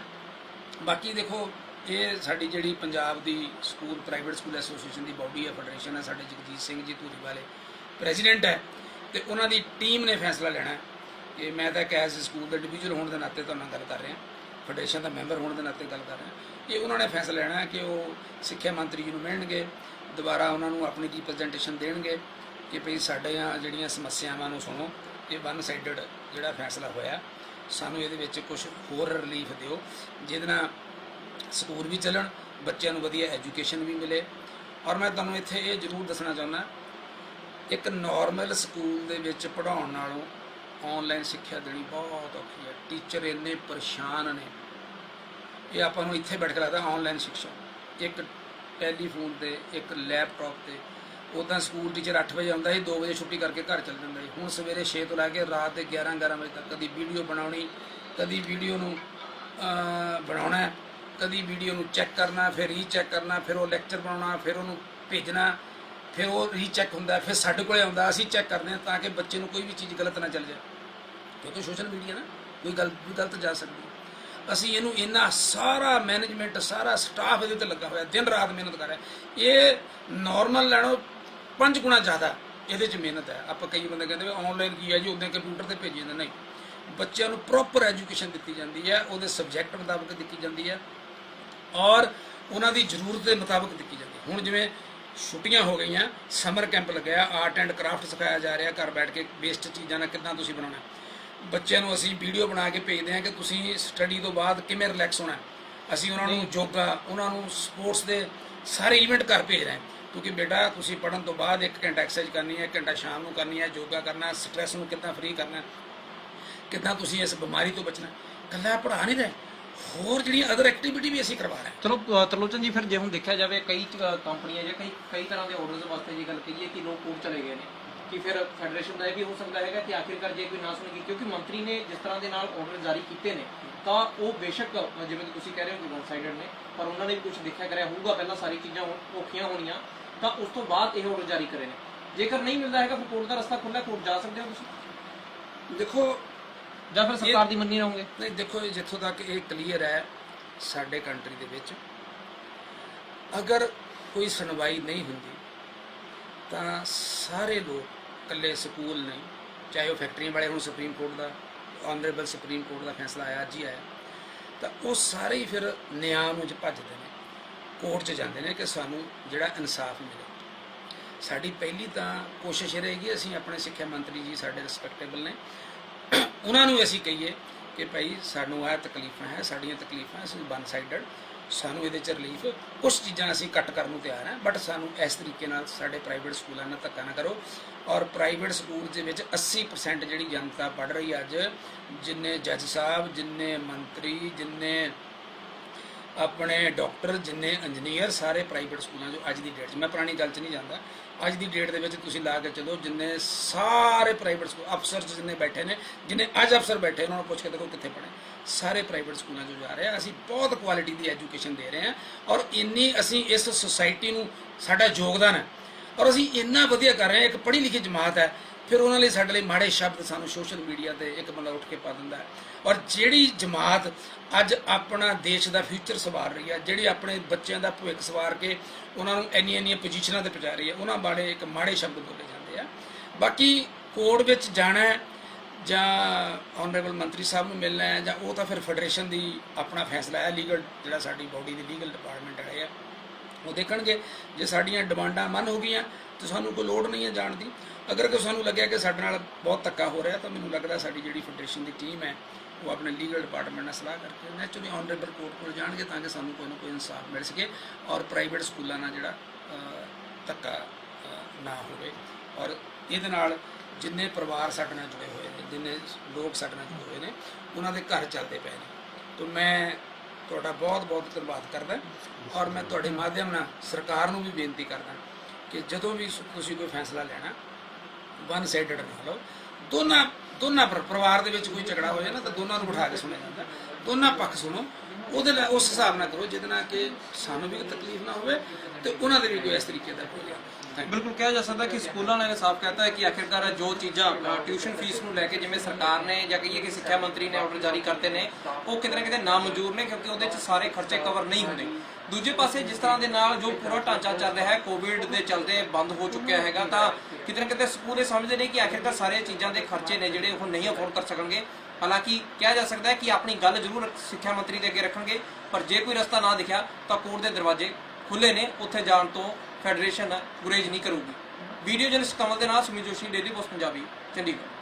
ਬਾਕੀ ਦੇਖੋ, ਇਹ ਸਾਡੀ ਜਿਹੜੀ ਪੰਜਾਬ ਦੀ ਸਕੂਲ ਪ੍ਰਾਈਵੇਟ ਸਕੂਲ ਐਸੋਸੀਏਸ਼ਨ ਦੀ ਬਾਡੀ ਹੈ, ਫੈਡਰੇਸ਼ਨ ਹੈ, ਸਾਡੇ ਜਗਜੀਤ ਸਿੰਘ ਜੀ ਧੂਰੀ ਵਾਲੇ ਪ੍ਰੈਜ਼ੀਡੈਂਟ ਹੈ, ਤੇ ਉਹਨਾਂ ਦੀ ਟੀਮ ਨੇ ਫੈਸਲਾ ਲੈਣਾ ਕਿ ਮੈਂ ਤਾਂ ਇੱਕ ਐਜ਼ ਸਕੂਲ ਦੇ ਡਿਵੀਜ਼ਨ ਹੋਣ ਦੇ ਨਾਤੇ ਤੁਹਾਡੇ ਨਾਲ ਗੱਲ ਕਰ ਰਿਹਾ, ਫੈਡਰੇਸ਼ਨ ਦਾ ਮੈਂਬਰ ਹੋਣ ਦੇ ਨਾਤੇ ਗੱਲ ਕਰ ਰਿਹਾ। ਇਹ ਉਹਨਾਂ ਨੇ ਫੈਸਲਾ ਲੈਣਾ ਕਿ ਉਹ ਸਿੱਖਿਆ ਮੰਤਰੀ ਜੀ ਨੂੰ ਮਿਲਣਗੇ, ਦੁਬਾਰਾ ਉਹਨਾਂ ਨੂੰ ਆਪਣੀ ਰਿਪਰੈਜ਼ੈਂਟੇਸ਼ਨ ਦੇਣਗੇ ਕਿ ਭਈ ਸਾਡੀਆਂ ਜਿਹੜੀਆਂ ਸਮੱਸਿਆਵਾਂ ਨੂੰ ਸੁਣੋ, ਇਹ ਵਨ ਸਾਈਡਡ ਜਿਹੜਾ ਫੈਸਲਾ ਹੋਇਆ, ਸਾਨੂੰ ਇਹਦੇ ਵਿੱਚ ਕੁਝ ਹੋਰ ਰਿਲੀਫ ਦਿਓ ਜਿਹਦੇ ਨਾਲ ਸਕੂਲ ਵੀ ਚੱਲਣ, ਬੱਚਿਆਂ ਨੂੰ ਵਧੀਆ ਐਜੂਕੇਸ਼ਨ ਵੀ ਮਿਲੇ। ਔਰ ਮੈਂ ਤੁਹਾਨੂੰ ਇੱਥੇ ਇਹ ਜ਼ਰੂਰ ਦੱਸਣਾ ਚਾਹੁੰਦਾ, ਇੱਕ ਨਾਰਮਲ ਸਕੂਲ ਦੇ ਵਿੱਚ ਪੜ੍ਹਾਉਣ ਨਾਲੋਂ ਆਨਲਾਈਨ ਸਿੱਖਿਆ ਦੇਣੀ ਬਹੁਤ ਔਖੀ ਹੈ। ਟੀਚਰ ਇੰਨੇ ਪਰੇਸ਼ਾਨ ਨੇ, ਇਹ ਆਪਾਂ ਨੂੰ ਇੱਥੇ ਬੈਠ ਕੇ ਲੱਗਦਾ ਆਨਲਾਈਨ ਸਿੱਖਿਆ, ਇੱਕ ਟੈਲੀਫੋਨ ਤੇ, ਇੱਕ ਲੈਪਟਾਪ ਤੇ। ਉੱਦਾਂ ਸਕੂਲ ਟੀਚਰ 8 ਵਜੇ ਆਉਂਦਾ ਸੀ, 2 ਵਜੇ ਛੁੱਟੀ ਕਰਕੇ ਘਰ ਚੱਲ ਜਾਂਦਾ ਸੀ। ਹੁਣ ਸਵੇਰੇ 6 ਤੋਂ ਲੈ ਕੇ ਰਾਤ ਦੇ 11 ਵਜੇ ਤੱਕ ਕਦੀ ਵੀਡੀਓ ਬਣਾਉਣੀ, ਕਦੀ ਵੀਡੀਓ ਨੂੰ ਬਣਾਉਣਾ, ਕਦੀ ਵੀਡੀਓ ਨੂੰ ਚੈੱਕ ਕਰਨਾ, ਫਿਰ ਰੀਚੈੱਕ ਕਰਨਾ, ਫਿਰ ਉਹ ਲੈਕਚਰ ਬਣਾਉਣਾ, ਫਿਰ ਉਹਨੂੰ ਭੇਜਣਾ, ਫਿਰ ਉਹ ਰੀਚੈੱਕ ਹੁੰਦਾ, ਫਿਰ ਸਾਡੇ ਕੋਲੇ ਆਉਂਦਾ, ਅਸੀਂ ਚੈੱਕ ਕਰਦੇ ਹਾਂ ਤਾਂ ਕਿ ਬੱਚੇ ਨੂੰ ਕੋਈ ਵੀ ਚੀਜ਼ ਗਲਤ ਨਾ ਚੱਲ ਜਾਏ, ਕਿਉਂਕਿ ਸੋਸ਼ਲ ਮੀਡੀਆ ਨਾ ਕੋਈ ਗੱਲ ਵੀ ਗਲਤ ਜਾ ਸਕਦੀ। ਅਸੀਂ ਇਹਨੂੰ ਇੰਨਾ ਸਾਰਾ ਮੈਨੇਜਮੈਂਟ, ਸਾਰਾ ਸਟਾਫ ਇਹਦੇ 'ਤੇ ਲੱਗਾ ਹੋਇਆ, ਦਿਨ ਰਾਤ ਮਿਹਨਤ ਕਰ ਰਿਹਾ। ਇਹ ਨਾਰਮਲ ਲੈਣੋ 5 ਗੁਣਾ ਜ਼ਿਆਦਾ ਇਹਦੇ 'ਚ ਮਿਹਨਤ ਹੈ। ਆਪਾਂ ਕਈ ਬੰਦੇ ਕਹਿੰਦੇ ਵੀ ਆਨਲਾਈਨ ਕੀ ਹੈ ਜੀ, ਉੱਦਾਂ ਕੰਪਿਊਟਰ 'ਤੇ ਭੇਜੀ ਜਾਂਦਾ, ਨਹੀਂ, ਬੱਚਿਆਂ ਨੂੰ ਪ੍ਰੋਪਰ ਐਜੂਕੇਸ਼ਨ ਦਿੱਤੀ ਜਾਂਦੀ ਹੈ, ਉਹਦੇ ਸਬਜੈਕਟ ਮੁਤਾਬਕ ਦਿੱਤੀ ਜਾਂਦੀ ਹੈ ਔਰ ਉਹਨਾਂ ਦੀ ਜ਼ਰੂਰਤ ਦੇ ਮੁਤਾਬਕ ਦਿੱਤੀ ਜਾਂਦੀ ਹੈ। ਹੁਣ ਜਿਵੇਂ ਛੁੱਟੀਆਂ ਹੋ ਗਈਆਂ, ਸਮਰ ਕੈਂਪ ਲੱਗਿਆ, ਆਰਟ ਐਂਡ ਕਰਾਫਟ ਸਿਖਾਇਆ ਜਾ ਰਿਹਾ, ਘਰ ਬੈਠ ਕੇ ਵੇਸਟ ਚੀਜ਼ਾਂ ਨਾਲ ਕਿੱਦਾਂ ਤੁਸੀਂ ਬਣਾਉਣਾ। ਬੱਚਿਆਂ ਨੂੰ ਅਸੀਂ ਵੀਡੀਓ ਬਣਾ ਕੇ ਭੇਜਦੇ ਹਾਂ ਕਿ ਤੁਸੀਂ ਸਟੱਡੀ ਤੋਂ ਬਾਅਦ ਕਿਵੇਂ ਰਿਲੈਕਸ ਹੋਣਾ। ਅਸੀਂ ਉਹਨਾਂ ਨੂੰ ਯੋਗਾ, ਉਹਨਾਂ ਨੂੰ ਸਪੋਰਟਸ ਦੇ ਸਾਰੇ ਇਵੈਂਟ ਕਰ ਭੇਜ ਰਹੇ ਹਾਂ, ਕਿਉਂਕਿ ਬੇਟਾ ਤੁਸੀਂ ਪੜ੍ਹਨ ਤੋਂ ਬਾਅਦ 1 ਘੰਟਾ ਐਕਸਰਸਾਈਜ਼ ਕਰਨੀ ਹੈ, 1 ਘੰਟਾ ਸ਼ਾਮ ਨੂੰ ਕਰਨੀ ਹੈ, ਯੋਗਾ ਕਰਨਾ, ਸਟ੍ਰੈਸ ਨੂੰ ਕਿੱਦਾਂ ਫ੍ਰੀ ਕਰਨਾ, ਕਿੱਦਾਂ ਤੁਸੀਂ ਇਸ ਬਿਮਾਰੀ ਤੋਂ ਬਚਣਾ। ਇਕੱਲਾ ਪੜ੍ਹਾ ਨਹੀਂ ਰਹੇ, ਹੋਰ ਜਿਹੜੀਆਂ ਅਦਰ ਐਕਟੀਵਿਟੀ ਵੀ ਅਸੀਂ ਕਰਵਾ ਰਹੇ ਹਾਂ। ਚਲੋ ਤਰਲੋਚਨ ਜੀ, ਫਿਰ ਜੇ ਹੁਣ ਦੇਖਿਆ ਜਾਵੇ ਕਈ ਕੰਪਨੀਆਂ ਜਾਂ ਕਈ ਤਰ੍ਹਾਂ ਦੇ ਆਰਡਰਸ ਵਾਸਤੇ ਜੇ ਗੱਲ ਕਹੀਏ ਕਿ ਲੋਕ ਕੋਰਟ ਚਲੇ ਗਏ ਨੇ, ਕਿ ਫਿਰ ਫੈਡਰੇਸ਼ਨ ਦਾ ਇਹ ਵੀ ਹੋ ਸਕਦਾ ਹੈਗਾ ਕਿ ਆਖਿਰਕਾਰ ਜੇ ਕੋਈ ਨਾ ਸੁਣੇਗੀ, ਕਿਉਂਕਿ ਮੰਤਰੀ ਨੇ ਜਿਸ ਤਰ੍ਹਾਂ ਦੇ ਨਾਲ ਆਰਡਰ ਜਾਰੀ ਕੀਤੇ ਨੇ ਤਾਂ ਉਹ ਬੇਸ਼ੱਕ ਜਿਵੇਂ ਕਿ ਤੁਸੀਂ ਕਹਿ ਰਹੇ ਹੋ ਕਿ ਵਨ ਸਾਈਡਡ ਨੇ, ਪਰ ਉਹਨਾਂ ਨੇ ਵੀ ਕੁਝ ਦੇਖਿਆ ਕਰਿਆ ਹੋਊਗਾ, ਪਹਿਲਾਂ ਸਾਰੀ ਚੀਜ਼ਾਂ ਔਖੀਆਂ ਹੋਣੀਆਂ ਤਾਂ ਉਸ ਤੋਂ ਬਾਅਦ ਇਹ ਆਰਡਰ ਜਾਰੀ ਕਰੇ ਨੇ। ਜੇਕਰ ਨਹੀਂ ਮਿਲਦਾ ਹੈਗਾ ਫਿਰ ਕੋਰਟ ਦਾ ਰਸਤਾ ਖੁੱਲ੍ਹਾ, ਕੋਰਟ ਜਾ ਸਕਦੇ ਹੋ ਤੁਸੀਂ, ਦੇਖੋ, ਜਾਂ ਫਿਰ ਸਰਕਾਰ ਦੀ ਮੰਨੀ ਰਹੋਗੇ? ਨਹੀਂ, ਦੇਖੋ ਜਿੱਥੋਂ ਤੱਕ ਇਹ ਕਲੀਅਰ ਹੈ ਸਾਡੇ ਕੰਟਰੀ ਦੇ ਵਿੱਚ, ਅਗਰ ਕੋਈ ਸੁਣਵਾਈ ਨਹੀਂ ਹੁੰਦੀ ਤਾਂ ਸਾਰੇ ਲੋਕ, ਇਕੱਲੇ ਸਕੂਲ ਨਹੀਂ, ਚਾਹੇ ਉਹ ਫੈਕਟਰੀਆਂ ਵਾਲੇ, ਹੁਣ supreme court the honourable supreme court ਦਾ ਫੈਸਲਾ ਆਇਆ, ਅੱਜ ਹੀ ਆਇਆ, ਤਾਂ ਉਹ ਸਾਰੇ ਹੀ ਫਿਰ ਨਿਆਂ ਨੂੰ ਭੱਜਦੇ ਨੇ। ਕੋਰਟ 'ਚ ਜਾਂਦੇ ਨੇ ਕਿ ਸਾਨੂੰ ਜਿਹੜਾ ਇਨਸਾਫ ਮਿਲੇ। ਸਾਡੀ ਪਹਿਲੀ ਤਾਂ ਕੋਸ਼ਿਸ਼ ਇਹ ਰਹੇਗੀ, ਅਸੀਂ ਆਪਣੇ ਸਿੱਖਿਆ ਮੰਤਰੀ ਜੀ ਸਾਡੇ ਰਿਸਪੈਕਟੇਬਲ ਨੇ, ਉਹਨਾਂ ਨੂੰ ਅਸੀਂ ਕਹੀਏ ਕਿ ਭਾਈ ਸਾਨੂੰ ਆਹ ਤਕਲੀਫਾਂ ਹੈ, ਸਾਡੀਆਂ ਤਕਲੀਫਾਂ ਅਸੀਂ ਵਨ ਸਾਈਡਡ, ਸਾਨੂੰ ਇਹਦੇ 'ਚ ਰਿਲੀਫ, ਕੁਝ ਚੀਜ਼ਾਂ ਅਸੀਂ ਕੱਟ ਕਰਨ ਨੂੰ ਤਿਆਰ ਹਾਂ, ਬਟ ਸਾਨੂੰ ਇਸ ਤਰੀਕੇ ਨਾਲ ਸਾਡੇ ਪ੍ਰਾਈਵੇਟ ਸਕੂਲਾਂ ਨਾਲ ਧੱਕਾ ਨਾ ਕਰੋ। ਔਰ ਪ੍ਰਾਈਵੇਟ ਸਕੂਲ ਦੇ ਵਿੱਚ 80% ਜਿਹੜੀ ਜਨਤਾ ਪੜ੍ਹ ਰਹੀ ਅੱਜ, ਜਿੰਨੇ ਜੱਜ ਸਾਹਿਬ, ਜਿੰਨੇ ਮੰਤਰੀ, ਜਿੰਨੇ ਆਪਣੇ ਡਾਕਟਰ, ਜਿੰਨੇ ਇੰਜੀਨੀਅਰ, ਸਾਰੇ ਪ੍ਰਾਈਵੇਟ ਸਕੂਲਾਂ 'ਚੋਂ ਅੱਜ ਦੀ ਡੇਟ 'ਚ, ਮੈਂ ਪੁਰਾਣੀ ਗੱਲ 'ਚ ਨਹੀਂ ਜਾਂਦਾ, ਅੱਜ ਦੀ ਡੇਟ ਦੇ ਵਿੱਚ ਤੁਸੀਂ ਲਾ ਕੇ ਚੱਲੋ, ਜਿੰਨੇ ਸਾਰੇ ਪ੍ਰਾਈਵੇਟ ਸਕੂਲ ਅਫਸਰ ਜਿੰਨੇ ਬੈਠੇ ਨੇ, ਜਿੰਨੇ ਅੱਜ ਅਫਸਰ ਬੈਠੇ ਉਹਨਾਂ ਨੂੰ ਪੁੱਛ ਕੇ ਦੇਖੋ ਕਿੱਥੇ ਪੜ੍ਹੇ, ਸਾਰੇ ਪ੍ਰਾਈਵੇਟ ਸਕੂਲਾਂ 'ਚੋਂ ਜਾ ਰਹੇ ਆ। ਅਸੀਂ ਬਹੁਤ ਕੁਆਲਿਟੀ ਦੀ ਐਜੂਕੇਸ਼ਨ ਦੇ ਰਹੇ ਹਾਂ ਔਰ ਇੰਨੀ ਅਸੀਂ ਇਸ ਸੁਸਾਇਟੀ ਨੂੰ ਸਾਡਾ ਯੋਗਦਾਨ ਹੈ ਔਰ ਅਸੀਂ ਇੰਨਾ ਵਧੀਆ ਕਰ ਰਹੇ ਹਾਂ। ਇੱਕ ਪੜ੍ਹੀ ਲਿਖੀ ਜਮਾਤ ਹੈ, ਫਿਰ ਉਹਨਾਂ ਲਈ ਸਾਡੇ ਲਈ ਮਾੜੇ ਸ਼ਬਦ ਸਾਨੂੰ ਸੋਸ਼ਲ ਮੀਡੀਆ ਤੇ ਇੱਕ ਬੰਦਾ ਉੱਠ ਕੇ ਪਾ ਦਿੰਦਾ ਹੈ। ਔਰ ਜਿਹੜੀ ਜਮਾਤ ਅੱਜ ਆਪਣਾ ਦੇਸ਼ ਦਾ ਫਿਊਚਰ ਸਵਾਰ ਰਹੀ ਹੈ, ਜਿਹੜੀ ਆਪਣੇ ਬੱਚਿਆਂ ਦਾ ਭਵਿੱਖ ਸਵਾਰ ਕੇ ਉਹਨਾਂ ਨੂੰ ਇੰਨੀਆਂ ਪੋਜੀਸ਼ਨਾਂ ਤੇ ਪਹੁੰਚਾ ਰਹੀ ਹੈ, ਉਹਨਾਂ ਬਾਰੇ ਇੱਕ ਮਾੜੇ ਸ਼ਬਦ ਬੋਲੇ ਜਾਂਦੇ ਆ। ਬਾਕੀ ਕੋਰਟ ਵਿੱਚ ਜਾਣਾ ਹੈ ਜਾਂ ਆਨਰੇਬਲ ਮੰਤਰੀ ਸਾਹਿਬ ਨੂੰ ਮਿਲਣਾ ਹੈ ਜਾਂ ਉਹ ਤਾਂ ਫਿਰ ਫੈਡਰੇਸ਼ਨ ਦੀ ਆਪਣਾ ਫੈਸਲਾ ਹੈ, ਲੀਗਲ ਜਿਹੜਾ ਸਾਡੀ ਬਾਡੀ ਦੀ ਲੀਗਲ ਡਿਪਾਰਟਮੈਂਟ ਵਾਲੇ ਆ ਉਹ ਦੇਖਣਗੇ। ਜੇ ਸਾਡੀਆਂ ਡਿਮਾਂਡਾਂ ਮੰਨ ਹੋ ਗਈਆਂ ਤਾਂ ਸਾਨੂੰ ਕੋਈ ਲੋੜ ਨਹੀਂ ਹੈ ਜਾਣ ਦੀ। ਅਗਰ ਕੋਈ ਸਾਨੂੰ ਲੱਗਿਆ ਕਿ ਸਾਡੇ ਨਾਲ ਬਹੁਤ ਧੱਕਾ ਹੋ ਰਿਹਾ ਤਾਂ ਮੈਨੂੰ ਲੱਗਦਾ ਸਾਡੀ ਜਿਹੜੀ ਫੈਡਰੇਸ਼ਨ ਦੀ ਟੀਮ ਹੈ ਉਹ ਆਪਣੇ ਲੀਗਲ ਡਿਪਾਰਟਮੈਂਟ ਨਾਲ ਸਲਾਹ ਕਰਕੇ ਨੈਚੁਰਲੀ ਆਨਰੇਬਲ ਕੋਰਟ ਕੋਲ ਜਾਣਗੇ ਤਾਂ ਕਿ ਸਾਨੂੰ ਕੋਈ ਨਾ ਕੋਈ ਇਨਸਾਫ ਮਿਲ ਸਕੇ ਔਰ ਪ੍ਰਾਈਵੇਟ ਸਕੂਲਾਂ ਨਾਲ ਜਿਹੜਾ ਧੱਕਾ ਨਾ ਹੋਵੇ। ਔਰ ਇਹਦੇ ਨਾਲ ਜਿੰਨੇ ਪਰਿਵਾਰ ਸਾਡੇ ਨਾਲ ਜੁੜੇ ਹੋਏ ਨੇ, ਜਿੰਨੇ ਲੋਕ ਸਾਡੇ ਨਾਲ ਜੁੜੇ ਹੋਏ ਨੇ, ਉਹਨਾਂ ਦੇ ਘਰ ਚੱਲਦੇ ਪਏ ਨੇ। ਤਾਂ ਮੈਂ ਤੁਹਾਡਾ ਬਹੁਤ ਬਹੁਤ ਧੰਨਵਾਦ ਕਰਦਾ ਔਰ ਮੈਂ ਤੁਹਾਡੇ ਮਾਧਿਅਮ ਨਾਲ ਸਰਕਾਰ ਨੂੰ ਵੀ ਬੇਨਤੀ ਕਰਦਾ ਕਿ ਜਦੋਂ ਵੀ ਤੁਸੀਂ ਕੋਈ ਫੈਸਲਾ ਲੈਣਾ ਵਨ ਸਾਈਡਡ ਨਾ ਲਓ। ਦੋਨਾਂ ਪਰਿਵਾਰ ਦੇ ਵਿੱਚ ਕੋਈ ਝਗੜਾ ਹੋ ਜਾਏ ਨਾ ਤਾਂ ਦੋਨਾਂ ਨੂੰ ਬਿਠਾ ਕੇ ਸੁਣਿਆ ਜਾਂਦਾ, ਦੋਨਾਂ ਪੱਖ ਸੁਣੋ, ਉਹਦੇ ਨਾਲ ਉਸ ਹਿਸਾਬ ਨਾਲ ਕਰੋ ਜਿਹਦੇ ਨਾਲ ਕਿ ਸਾਨੂੰ ਵੀ ਤਕਲੀਫ ਨਾ ਹੋਵੇ ਤੇ ਉਹਨਾਂ ਦੇ ਵੀ ਕੋਈ ਇਸ ਤਰੀਕੇ ਦਾ ਕੋਈ ਬਿਲਕੁਲ ਕਿਹਾ ਜਾ ਸਕਦਾ ਕਿ ਸਕੂਲਾਂ ਨੇ ਸਾਫ਼ ਕਹਿਤਾ ਹੈ ਕਿ ਆਖਿਰਕਾਰ ਜੋ ਚੀਜ਼ਾਂ ਟਿਊਸ਼ਨ ਫੀਸ ਨੂੰ ਲੈ ਕੇ ਜਿਵੇਂ ਸਰਕਾਰ ਨੇ ਜਾਂ ਕਹੀਏ ਕਿ ਸਿੱਖਿਆ ਮੰਤਰੀ ਨੇ ਆਰਡਰ ਜਾਰੀ ਕਰਤੇ ਨੇ ਉਹ ਕਿਤੇ ਨਾ ਕਿਤੇ ਨਾਮਨਜ਼ੂਰ ਨੇ ਕਿਉਂਕਿ ਉਹਦੇ 'ਚ ਸਾਰੇ ਖਰਚੇ ਕਵਰ ਨਹੀਂ ਹੁੰਦੇ। ਦੂਜੇ ਪਾਸੇ ਜਿਸ ਤਰ੍ਹਾਂ ਦੇ ਨਾਲ ਜੋ ਪੂਰਾ ਢਾਂਚਾ ਚੱਲ ਰਿਹਾ ਹੈ ਕੋਵਿਡ ਦੇ ਚਲਦੇ ਬੰਦ ਹੋ ਚੁੱਕਿਆ ਹੈਗਾ ਤਾਂ ਕਿਤੇ ਨਾ ਕਿਤੇ ਸਕੂਲ ਇਹ ਸਮਝਦੇ ਨੇ ਕਿ ਆਖਿਰਕਾਰ ਸਾਰੀਆਂ ਚੀਜ਼ਾਂ ਦੇ ਖਰਚੇ ਨੇ ਜਿਹੜੇ ਉਹ ਨਹੀਂ ਅਫੋਰਡ ਕਰ ਸਕਣਗੇ। ਹਾਲਾਂਕਿ ਕਿਹਾ ਜਾ ਸਕਦਾ ਹੈ ਕਿ ਆਪਣੀ ਗੱਲ ਜ਼ਰੂਰ ਸਿੱਖਿਆ ਮੰਤਰੀ ਦੇ ਅੱਗੇ ਰੱਖਣਗੇ ਪਰ ਜੇ ਕੋਈ ਰਸਤਾ ਨਾ ਦਿਖਿਆ ਤਾਂ ਕੋਰਟ ਦੇ ਦਰਵਾਜ਼ੇ ਖੁੱਲੇ ਨੇ, ਉੱਥੇ ਜਾਣ ਤੋਂ ਫੈਡਰੇਸ਼ਨ ਗੁਰੇਜ਼ ਨਹੀਂ ਕਰੂਗੀ। ਵੀਡੀਓ ਜਰਨਲਿਸਟ ਕਮਲ ਦੇ ਨਾਲ ਸੁਮਿਤ ਜੋਸ਼ੀ, ਡੇਲੀ ਪੋਸਟ ਪੰਜਾਬੀ, ਚੰਡੀਗੜ੍ਹ।